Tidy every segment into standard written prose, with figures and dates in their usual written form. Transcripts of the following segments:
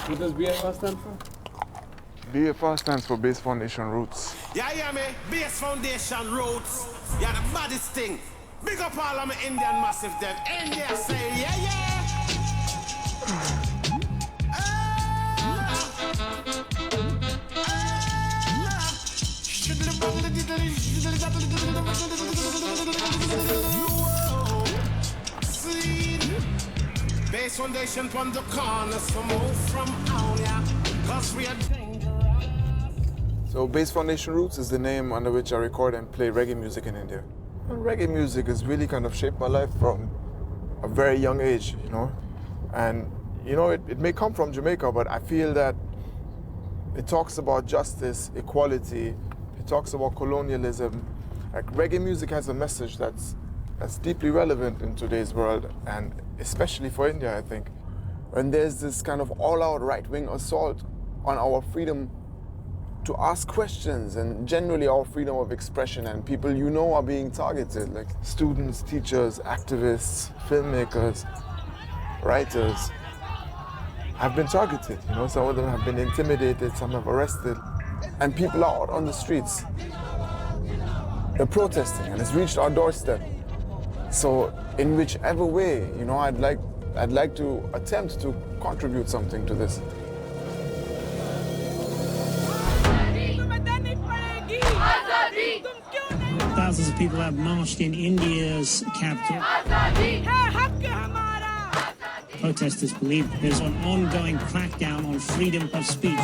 What does BFR stand for? BFR stands for Base Foundation Roots. Yeah, me. Base Foundation Roots. Yeah, the baddest thing. Big up all of my Indian massive them. India say, yeah. Base Foundation from the corners, so move from out, yeah. Cause we are dangerous. So Base Foundation Roots is the name under which I record and play reggae music in India. And reggae music has really kind of shaped my life from a very young age, you know. And, you know, it may come from Jamaica, but I feel that it talks about justice, equality, it talks about colonialism. Like reggae music has a message that's deeply relevant in today's world, and especially for India, I think. When there's this kind of all-out right-wing assault on our freedom to ask questions and generally our freedom of expression, and people you know are being targeted, like students, teachers, activists, filmmakers, writers, have been targeted. You know, some of them have been intimidated, some have arrested, and people are out on the streets. They're protesting, and it's reached our doorstep. So, in whichever way, you know, I'd like to attempt to contribute something to this. Thousands of people have marched in India's capital. Protesters believe there's an ongoing crackdown on freedom of speech.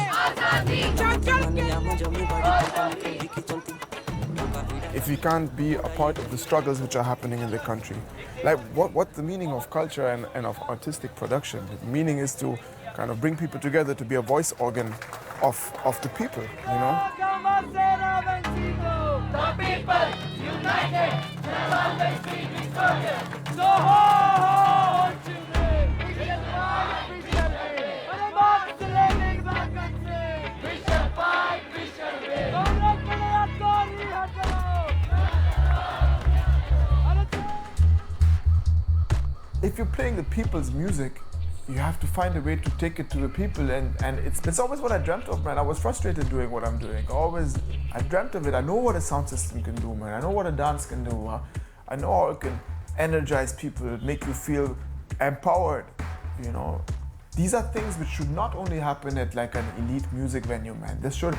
If we can't be a part of the struggles which are happening in the country, like what's the meaning of culture and of artistic production? The meaning is to kind of bring people together to be a voice organ of the people, you know? The people united shall always be victorious. So ho, children, we shall fight, we shall win. For the Muslim in our country, we shall fight, we shall win. If you're playing the people's music, you have to find a way to take it to the people, and it's always what I dreamt of, man. I was frustrated doing what I'm doing. I dreamt of it. I know what a sound system can do, man. I know what a dance can do. I know how it can energize people, make you feel empowered, you know. These are things which should not only happen at like an elite music venue, man. This should,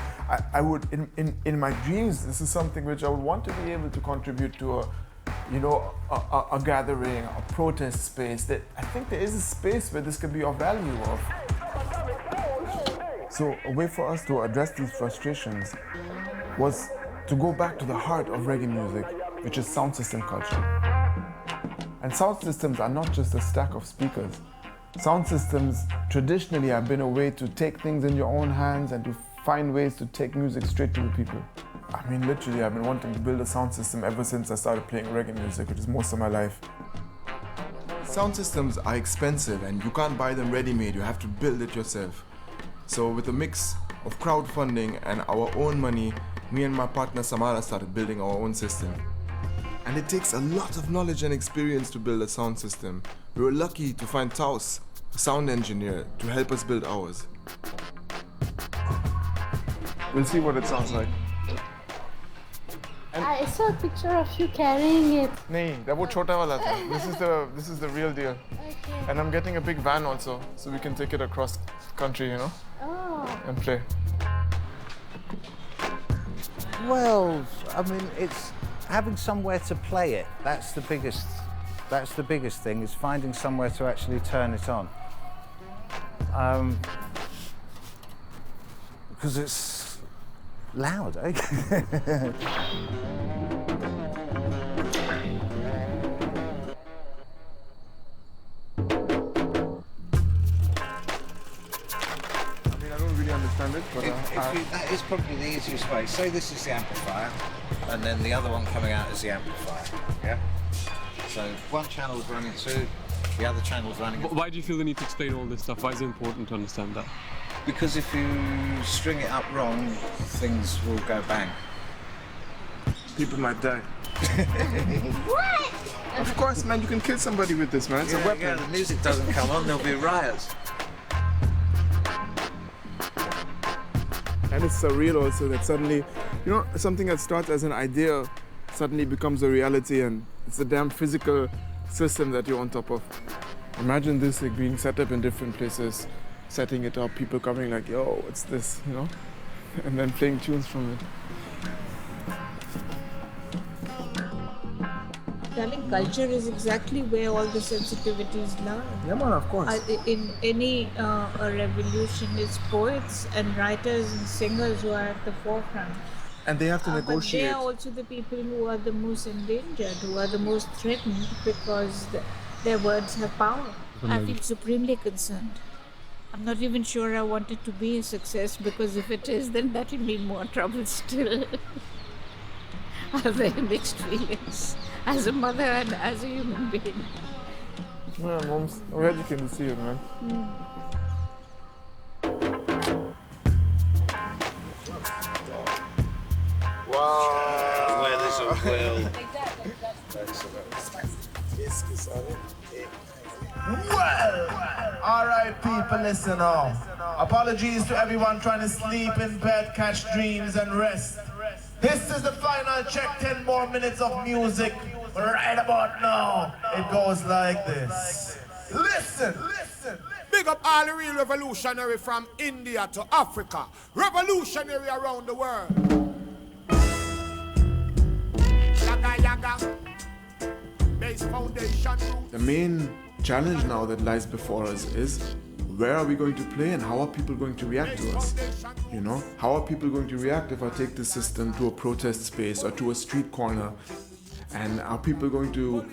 I would, in my dreams, this is something which I would want to be able to contribute to a gathering, a protest space. That I think there is a space where this can be of value of. So a way for us to address these frustrations was to go back to the heart of reggae music, which is sound system culture. And sound systems are not just a stack of speakers. Sound systems traditionally have been a way to take things in your own hands and to find ways to take music straight to the people. I mean, literally, I've been wanting to build a sound system ever since I started playing reggae music, which is most of my life. Sound systems are expensive and you can't buy them ready-made, you have to build it yourself. So with a mix of crowdfunding and our own money, me and my partner Samara started building our own system. And it takes a lot of knowledge and experience to build a sound system. We were lucky to find Taus, a sound engineer, to help us build ours. We'll see what it sounds like. I saw a picture of you carrying it. Nahin, that was chota wala tha. This is the real deal. Okay. And I'm getting a big van also, so we can take it across country, you know, and play. Well, I mean, it's having somewhere to play it. That's the biggest thing, is finding somewhere to actually turn it on. Because it's loud, eh? Understand it, but that is probably the easiest way. Say this is the amplifier, and then the other one coming out is the amplifier. Yeah. So one channel is running two, the other channel is running. Why do you feel the need to explain all this stuff? Why is it important to understand that? Because if you string it up wrong, things will go bang. People might die. What? Of course, man, you can kill somebody with this, man. It's a weapon. Yeah, the music doesn't come on, there'll be riots. And it's surreal also that suddenly, something that starts as an idea suddenly becomes a reality, and it's a damn physical system that you're on top of. Imagine this like being set up in different places, setting it up, people coming like, yo, what's this, and then playing tunes from it. Darling, culture is exactly where all the sensitivities lie. Yeah, man, of course. In any a revolution, it's poets and writers and singers who are at the forefront. And they have to But negotiate. they are also the people who are the most endangered, who are the most threatened because their words have power. I feel supremely concerned. I'm not even sure I want it to be a success, because if it is, then that will mean more trouble still. I have very mixed feelings as a mother and as a human being. Yeah, Moms, we're educated to see it, man. Wow. Where there's a will. Well, all right, people, listen now. Apologies to everyone trying to sleep in bed, catch dreams, and rest. This is the final check, 10 more minutes of music. Right about now, it goes like this. Listen, listen. Big up all the real revolutionary from India to Africa. Revolutionary around the world. Yaga yaga. Base foundation roots. The main challenge now that lies before us is, where are we going to play and how are people going to react to us? How are people going to react if I take the system to a protest space or to a street corner? And are people going to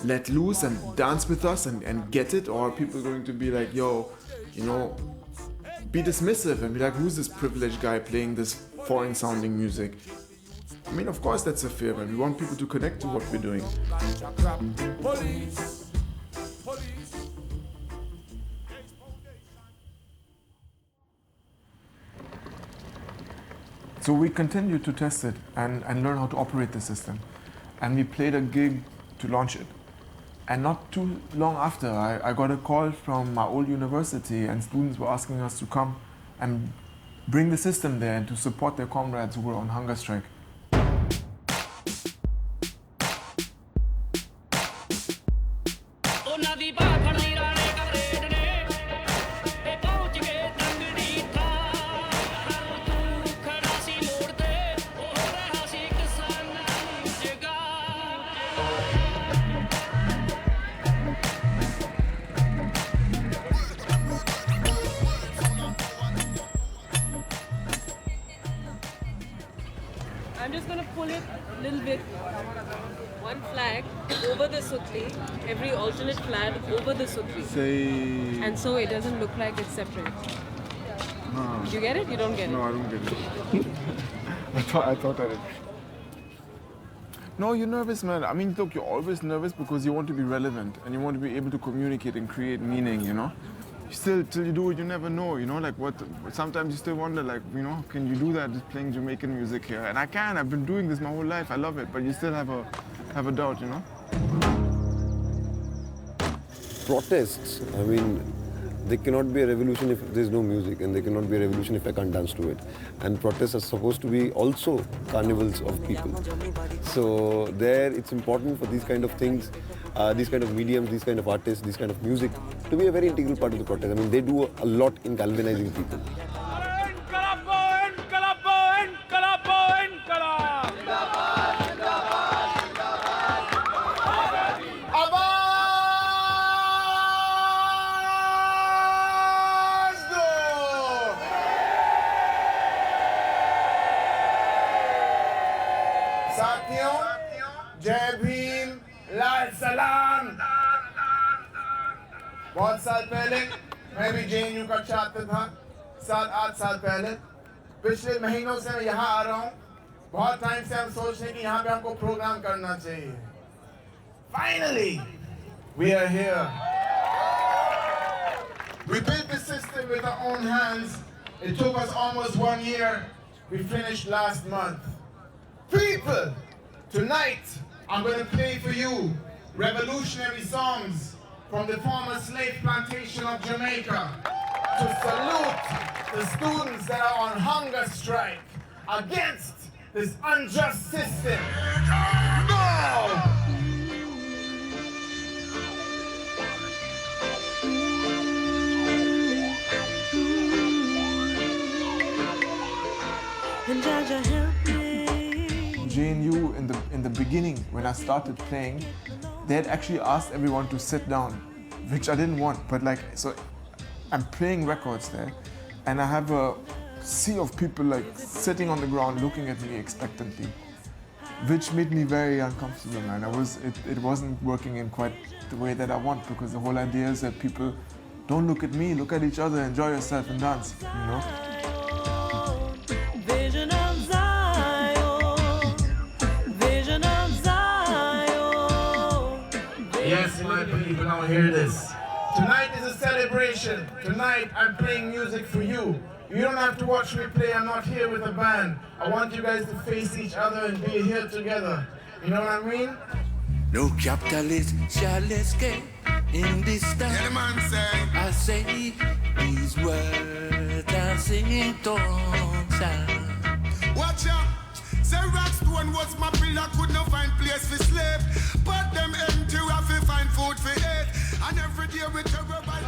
let loose and dance with us and get it? Or are people going to be like, yo, be dismissive and be like, who's this privileged guy playing this foreign sounding music? I mean, of course that's a fear, but we want people to connect to what we're doing. Police. So we continued to test it and learn how to operate the system. And we played a gig to launch it. And not too long after, I got a call from my old university, and students were asking us to come and bring the system there and to support their comrades who were on hunger strike. I'm just going to pull it a little bit, one flag over the sutli, every alternate flag over the sutli. Say... And so it doesn't look like it's separate. You get it? You don't get it? No, I don't get it. I thought I did. No, you're nervous, man. I mean, look, you're always nervous because you want to be relevant and you want to be able to communicate and create meaning, Still, till you do it, you never know, sometimes you still wonder, can you do that just playing Jamaican music here? And I can, I've been doing this my whole life, I love it, but you still have a doubt, Protests, I mean, they cannot be a revolution if there's no music, and they cannot be a revolution if I can't dance to it. And protests are supposed to be also carnivals of people. So there, it's important for these kind of things, these kind of mediums, these kind of artists, this kind of music to be a very integral part of the protest. I mean, they do a lot in galvanizing people. बहुत साल पहले मैं भी JNU का छात्र था 7-8 साल पहले पिछले महीनों से मैं यहाँ आ रहा हूँ बहुत टाइम से हम सोच रहे हैं कि यहाँ पे हमको प्रोग्राम करना चाहिए Finally we are here we built the system with our own hands it took us almost 1 year we finished last month people tonight I'm going to play for you revolutionary songs from the former slave plantation of Jamaica to salute the students that are on hunger strike against this unjust system. No! JNU in the beginning, when I started playing, they had actually asked everyone to sit down, which I didn't want. But like, so I'm playing records there, and I have a sea of people like sitting on the ground looking at me expectantly, which made me very uncomfortable, man. It wasn't working in quite the way that I want, because the whole idea is that people don't look at me, look at each other, enjoy yourself and dance, you know? Yes, my people, now hear this. Tonight is a celebration. Tonight I'm playing music for you. You don't have to watch me play. I'm not here with a band. I want you guys to face each other and be here together. You know what I mean? No capitalist shall escape in this time. Yeah, the man say. I say these words are singing tongues. Watch out. Say Rockstone was my pillar, could not find place for sleep. But them empty, we have to find food for eat. And every day we terrorize by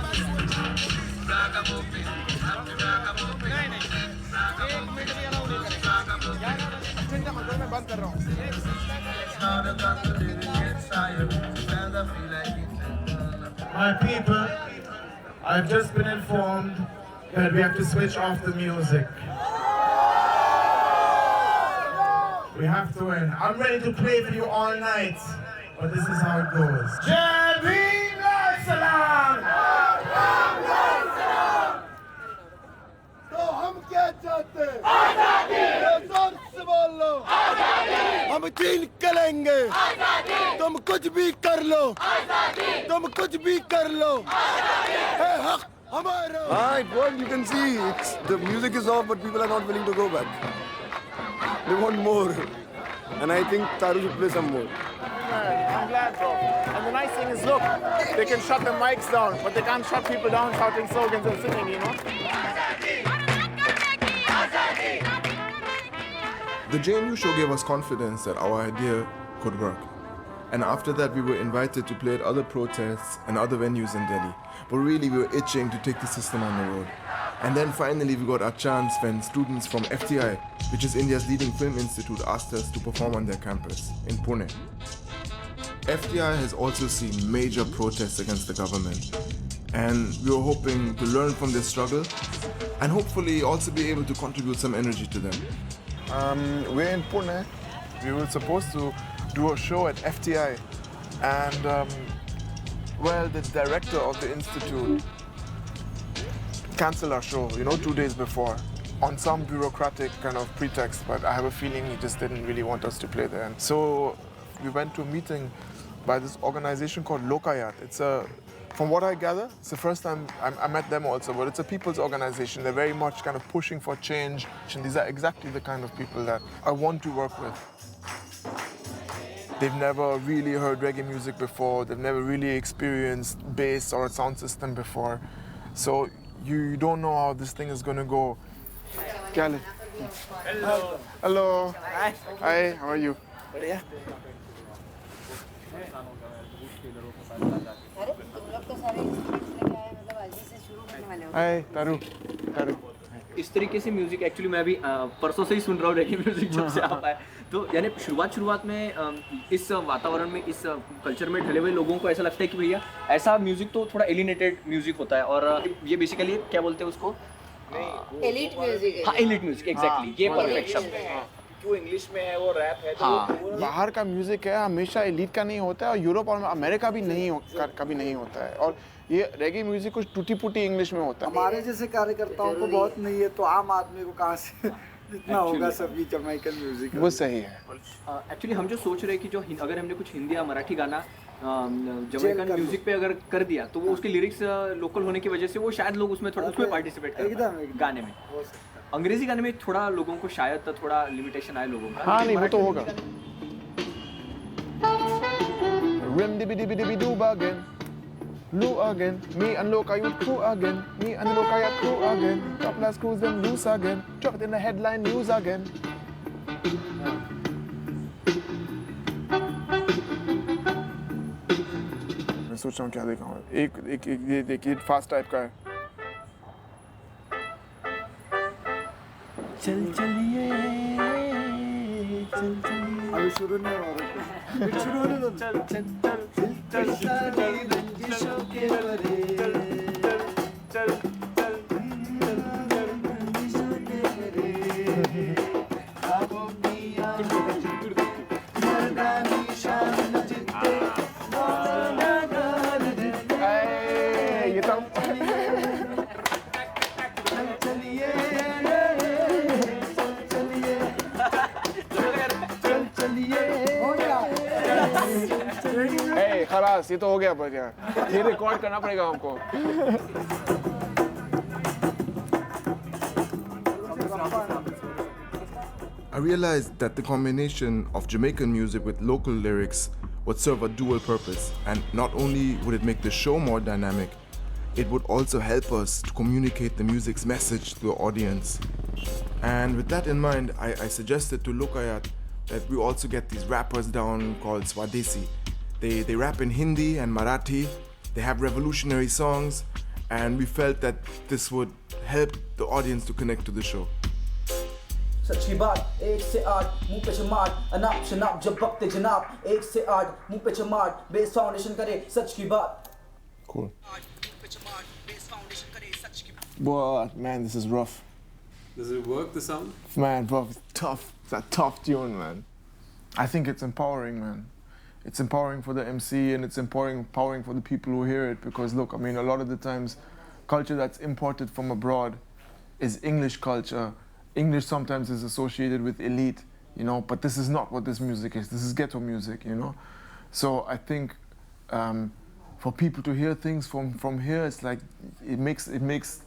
My people, I've just been informed that we have to switch off the music. We have to win. I'm ready to play for you all night, but this is how it goes. Jazeera Salam! तो हम क्या चाहते हैं? आजादी! जोर से बोलो! आजादी! हम छीन के लेंगे! आजादी! तुम कुछ भी कर लो! आजादी! तुम कुछ भी कर लो! आजादी! है हक हमारा! Right, well, you can see the music is off, but people are not willing to go back. They want more, and I think Taru should play some more. I'm glad, bro. And the nice thing is, look, they can shut the mics down, but they can't shut people down shouting slogans and singing, you know? The JNU show gave us confidence that our idea could work. And after that, we were invited to play at other protests and other venues in Delhi. But really, we were itching to take the system on the road. And then finally, we got our chance when students from FTI, which is India's leading film institute, asked us to perform on their campus in Pune. FTI has also seen major protests against the government. And we were hoping to learn from their struggle and hopefully also be able to contribute some energy to them. We're in Pune. We were supposed to do a show at FTI, and well, the director of the institute canceled our show, 2 days before, on some bureaucratic kind of pretext, but I have a feeling he just didn't really want us to play there. And so we went to a meeting by this organization called Lokayat. From what I gather, it's the first time I met them also, but it's a people's organization. They're very much kind of pushing for change, and these are exactly the kind of people that I want to work with. They've never really heard reggae music before. They've never really experienced bass or a sound system before. So you don't know how this thing is going to go. Hello. Hello. Hi, how are you? Hi, Taru. इस तरीके से music actually मैं अभी परसों से ही सुन रहा हूँ रेगे music जब से आप आए तो यानी शुरुआत में इस वातावरण में इस कल्चर में ढले हुए लोगों को ऐसा लगता है कि भैया ऐसा म्यूजिक तो थोड़ा एलिनेटेड म्यूजिक होता है और ये बेसिकली क्या बोलते हैं उसको एलीट म्यूजिक है। हाँ एलीट म्यूजिक एग्जैक्टली ये परफेक्ट शब्द है। वो इंग्लिश में है वो रैप है तो हाँ, बाहर का म्यूजिक है हमेशा एलीट का नहीं होता है और यूरोप और अमेरिका भी कभी नहीं होता है और ये रेगे म्यूजिक कुछ टूटी फूटी इंग्लिश में होता है। हमारे जैसे कार्यकर्ताओं को बहुत नहीं है तो आम आदमी को कहाँ से इतना होगा सभी जमैकन म्यूजिक। वो सही है। एक्चुअली हम जो सोच रहे हैं कि जो अगर हमने कुछ हिंदी या मराठी गाना जमैकन म्यूजिक पे अगर कर दिया तो वो उसके लिरिक्स लोकल होने की वजह से वो शायद लोग उसमें थोड़ा उसमें पार्टिसिपेट कर गाने में। अंग्रेजी गाने में थोड़ा लोगों को शायद थोड़ा लिमिटेशन आए लोगों का। हाँ नहीं वो तो होगा। Rim dibby dibby dibby doo bargain. Lou again. Me and Loka youth crew again. Me and the Loka yacht crew again. Top class crews them loose again. Drop it in the headline news again. मैं सोच रहा हूँ क्या देखा हूँ एक ये देखिए फास्ट टाइप का है चल चलिए चल चलिए अभी शुरू नहीं हो रहा शुरू होने दो चल चल चल चल रंजिशों के बरे चल चल रंजिशों के बरे खाबों की आंखें मर्दानी शान जितने ये तो खलास ये तो हो गया पर यार ये रिकॉर्ड करना पड़ेगा हमको I realized that the combination of Jamaican music with local lyrics would serve a dual purpose, and not only would it make the show more dynamic, it would also help us to communicate the music's message to the audience. And with that in mind, I suggested to Lokayat that we also get these rappers down called Swadesi. They rap in Hindi and Marathi, they have revolutionary songs, and we felt that this would help the audience to connect to the show. सच की बात एक से आठ मुंह पे चमाट अनाप शनाप जब वक्त जनाब एक से आठ मुंह पे चमाट बेस फाउंडेशन करे सच की बात Cool. Boy, man, this is rough. Does it work, the sound? Man, bro, it's tough. It's a tough tune, man. I think it's empowering, man. It's empowering for the MC and it's empowering for the people who hear it because, look, I mean, a lot of the times, culture that's imported from abroad is English culture. English sometimes is associated with elite, you know, but this is not what this music is. This is ghetto music, you know. So I think for people to hear things from here, it's like it makes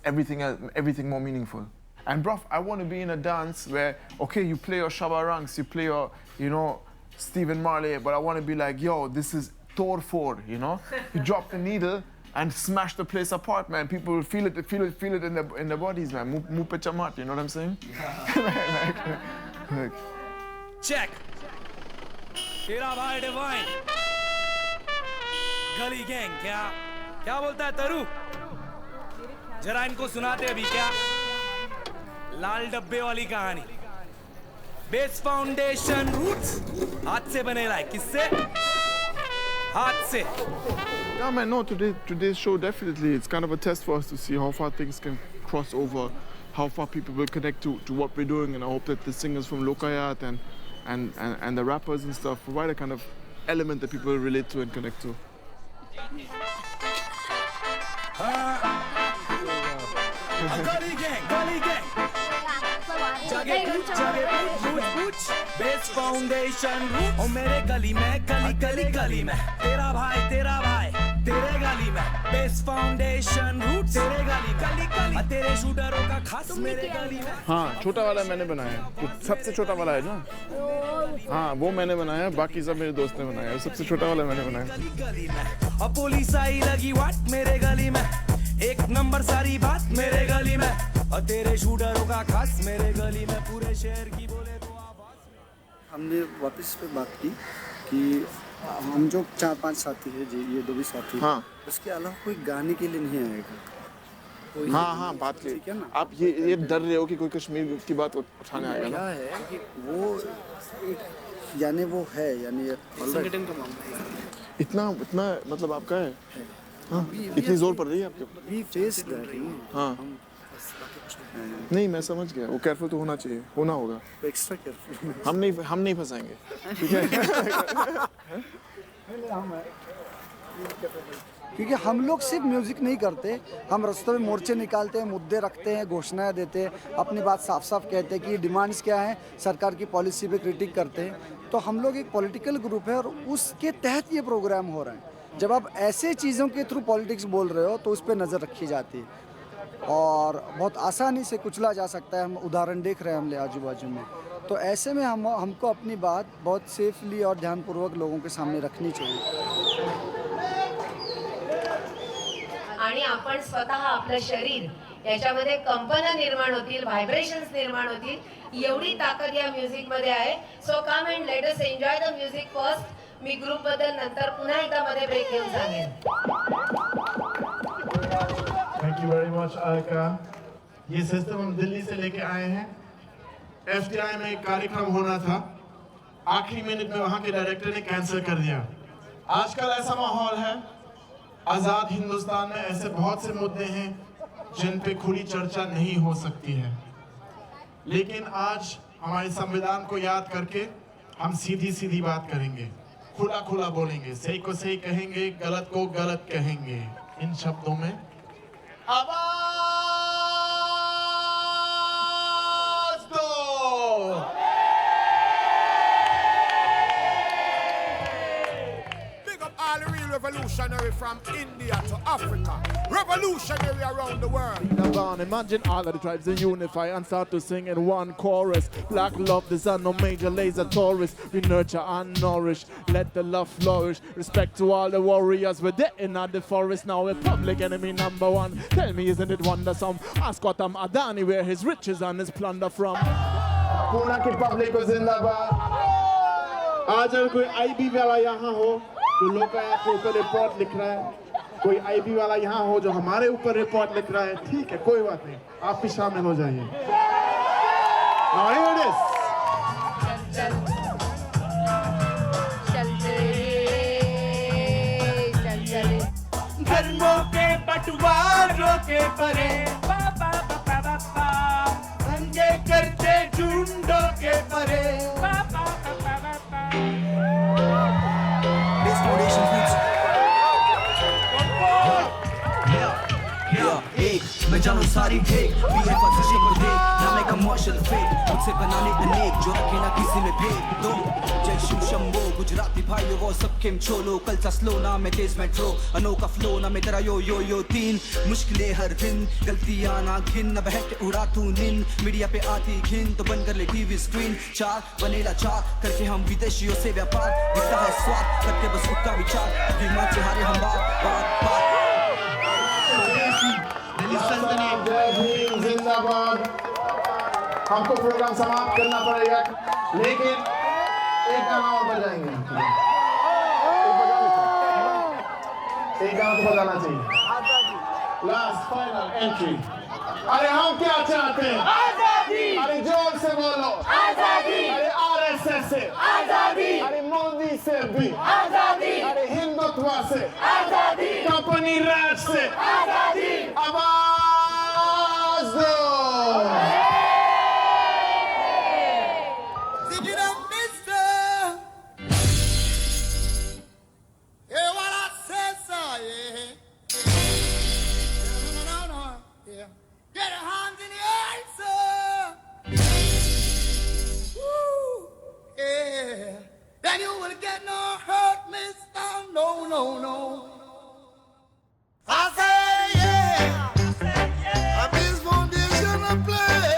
everything more meaningful. And bruv, I want to be in a dance where, okay, you play your Shabba Ranks, you play your, you know, Stephen Marley, but I want to be like, yo, this is Thor 4, you know? You drop the needle and smash the place apart, man. People will feel it in their bodies, man. Mu pe chamat, you know what I'm saying? like. Check. तेरा भाई divine गली gang क्या बोलता है तरु जरा इनको सुनाते अभी क्या लाल डब्बे वाली कहानी बेस फाउंडेशन रूट्स हाथ से बनेला है किससे हाथ से Yeah, man, no, today's show definitely, it's kind of a test for us to see how far things can cross over, how far people will connect to what we're doing, and I hope that the singers from Lokayat and the rappers and stuff provide a kind of element that people relate to and connect to. गली gang base foundation root और मेरे गली में तेरा भाई तेरे गली में बेस फाउंडेशन रूट तेरे गली तेरे शूटरों का खास मेरे गली में हाँ छोटा वाला मैंने बनाया है सबसे छोटा वाला है ना हाँ वो मैंने बनाया बाकी सब मेरे दोस्त ने बनाया सबसे छोटा वाला मैंने बनाया गली में और पुलिस आई लगी वाट मेरे गली में एक नंबर सारी बात मेरे गली में और तेरे शूटरों का खास मेरे गली में पूरे शहर की बोले तो हमने वापस पे बात की कि हम जो 4-5 साथी हैं ये 2 भी साथी हाँ उसके अलावा कोई गाने के लिए नहीं आएगा हाँ बात ठीक है ना आप ये डर रहे हो कि कोई कश्मीर की बात उठाने आएगा ना क्या है कि वो यानी वो है यानी संगठन का मामला इतना मतलब आपका है हाँ इतनी जोर पड़ रही है आपके हाँ नहीं मैं समझ गया वो केयरफुल तो होना चाहिए होना होगा एक्स्ट्रा केयरफुल हम नहीं फंसाएंगे ठीक है क्योंकि हम लोग सिर्फ म्यूजिक नहीं करते हम रास्तों में मोर्चे निकालते हैं मुद्दे रखते हैं घोषणाएं देते हैं अपनी बात साफ साफ कहते हैं कि डिमांड्स क्या हैं सरकार की पॉलिसी पे क्रिटिक करते हैं तो हम लोग एक पॉलिटिकल ग्रुप है और उसके तहत ये प्रोग्राम हो रहा है जब आप ऐसे चीज़ों के थ्रू पॉलिटिक्स बोल रहे हो तो उस पर नज़र रखी जाती है और बहुत आसानी से कुचला जा सकता है हम उदाहरण देख रहे हैं हमने आजू बाजू में तो ऐसे में हमको अपनी बात बहुत सेफली और ध्यानपूर्वक लोगों के सामने रखनी चाहिए आपण स्वतः आपलं शरीर याच्यामध्ये कंपन निर्माण होतील, व्हायब्रेशन्स निर्माण होतील, एवढी ताकद या म्युझिक मध्ये आहे. So come and let us enjoy the music first. मी ग्रुप बद्दल नंतर पुन्हा एकदा मध्ये ब्रेक घेऊन सांगेन. Thank you very much Alka. ये सिस्टम हम दिल्ली से लेके आए हैं. FTI में एक कार्यक्रम होना था, आखिरी मिनट में वहाँ के डायरेक्टर ने कैंसिल कर दिया. आजकल ऐसा माहौल है, आज़ाद हिंदुस्तान में ऐसे बहुत से मुद्दे हैं जिन पे खुली चर्चा नहीं हो सकती है, लेकिन आज हमारे संविधान को याद करके हम सीधी सीधी बात करेंगे, खुला खुला बोलेंगे, सही को सही कहेंगे, गलत को गलत कहेंगे. इन शब्दों में revolutionary from India to Africa, revolutionary around the world. Imagine all of the tribes they unify and start to sing in one chorus. Black love, there's no major laser tourists. We nurture and nourish, let the love flourish. Respect to all the warriors, we're dead in the forest now. We're public enemy number one. Tell me, isn't it wondersome? Ask Qatam Adani where his riches and his plunder from. Poona की public को जिंदाबाद. आज अगर कोई IB वाला यहाँ हो जो लोकायुक्त के ऊपर रिपोर्ट लिख रहा है, कोई IB वाला यहाँ हो जो हमारे ऊपर रिपोर्ट लिख रहा है, ठीक है, कोई बात नहीं, आप भी शामिल हो जाइए. Now here it is. धर्मों के बंटवारों के परे दंगे करते झुंडों के परे. मैं जानू सारी ढेक भी है फर्स्ट को देख ना मैं कमर्शियल फेक मुझसे बनाने अनेक जो रखे ना किसी में भेद दो. जय शिव शंभो गुजराती भाइयों वो सब खेम छोलो कल सा स्लो ना मैं तेज मेट्रो अनोखा फ्लो ना मैं तेरा यो यो यो तीन मुश्किलें हर दिन गलतियां ना घिन न बहक के उड़ा तू निन मीडिया पे आती घिन तो बंद कर ले टीवी स्क्रीन चार बनेला चार करके हम विदेशियों से व्यापार दिखता है स्वाद करके बस उसका विचार दिमाग से हारे हम बात बात बात. जिंदाबाद. हमको प्रोग्राम समाप्त करना पड़ेगा, लेकिन एक गाना और बजाएंगे. एक गाना तो बजाना चाहिए. Last final entry. अरे हम क्या चाहते हैं? आजादी. अरे जोर से बोलो. आजादी. अरे RSS से आजादी. अरे मोदी से भी आजादी. अरे हिंदुत्व से आजादी. कंपनी राज से आजादी. आवाज दो. Get your hands in the air, sir. Woo, yeah. Then you will get no hurt, mister. No, no, no. I say, yeah. I'm this foundation I play.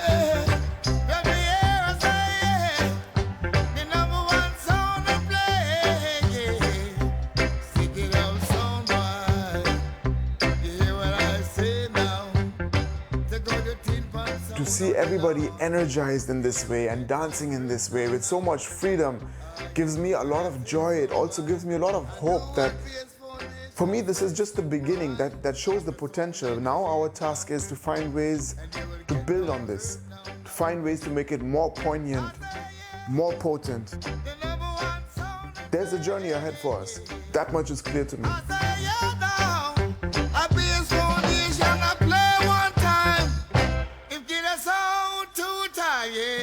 Let me hear I say, yeah. The number one song I play, yeah. Stick it out, sound boy. You hear what I say now? To see everybody energized in this way and dancing in this way with so much freedom gives me a lot of joy. It also gives me a lot of hope that for me this is just the beginning, that shows the potential. Now our task is to find ways to build on this, to find ways to make it more poignant, more potent. There's a journey ahead for us. That much is clear to me. Yeah.